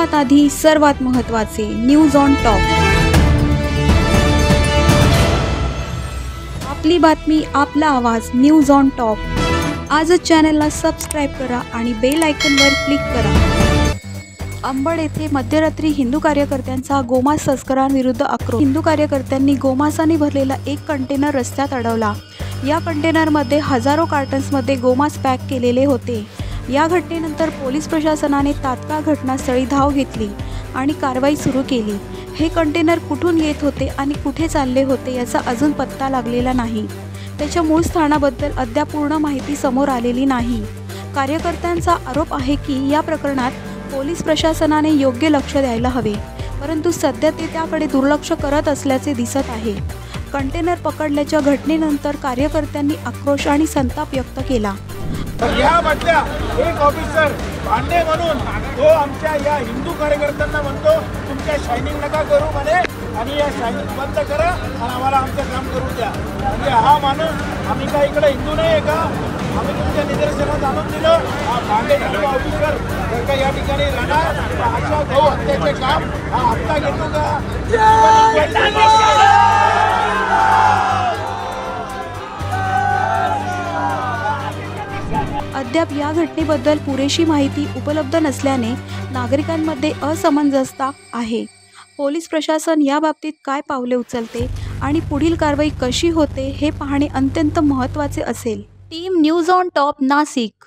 सर्वात आधी सर्वात महत्त्वाचे न्यूज ऑन टॉप। आपली बातमी आपला आवाज न्यूज ऑन टॉप। आजच चॅनलला सबस्क्राइब करा आणि बेल आयकॉनवर क्लिक करा। अंबड येथे मध्यरात्री हिंदू कार्यकर्त्यांचा गोमांस तस्करांविरुद्ध आक्रोश। हिंदू कार्यकर्त्यांनी गोमांसाने भरलेला एक कंटेनर रस्त्यात अडवला। या कंटेनरमध्ये हजारो कार्टन्समध्ये गोमांस पॅक केलेले होते। या घटनेनंतर पोलीस प्रशासनाने तात्काळ घटनास्थळी धाव घेतली आणि कारवाई सुरू केली। हे कंटेनर कुठून येत होते आणि कुठे चालले होते याचा अजून पत्ता लागलेला नाही। त्याच्या मूळ स्थानाबद्दल अद्याप पूर्ण माहिती समोर आलेली नाही। कार्यकर्त्यांचा आरोप आहे की या प्रकरणात पोलीस प्रशासनाने योग्य लक्ष द्यायला हवे, परंतु सध्या ते त्याकडे दुर्लक्ष करत असल्याचे दिसत आहे। कंटेनर पकडल्याच्या घटनेनंतर कार्यकर्त्यांनी आक्रोश आणि संताप व्यक्त केला। यामधल्या एक ऑफिसर भांडे म्हणून तो आमच्या या हिंदू कार्यकर्त्यांना म्हणतो तुमच्या शायनिंग नका करू म्हणे आणि या शायनिंग बंद करा आणि आम्हाला आमचं काम करू द्या। म्हणजे हा माणूस आम्ही काय इकडे हिंदू नाही आहे का? आम्ही तुमच्या निदर्शनात आणून दिलं। हा भांडे सर्व ऑफिसर जर का या ठिकाणी राहणार अशा गौ हत्याचे काम हा हप्ता घेतो का? अद्याप या घटनेबद्दल पुरेशी माहिती उपलब्ध नसल्याने नागरिकांमध्ये असमंजसता आहे। पोलीस प्रशासन या बाबतीत काय पावले उचलते आणि पुढील कारवाई कशी होते हे पाहणे अत्यंत महत्त्वाचे असेल। Team news on top Nashik.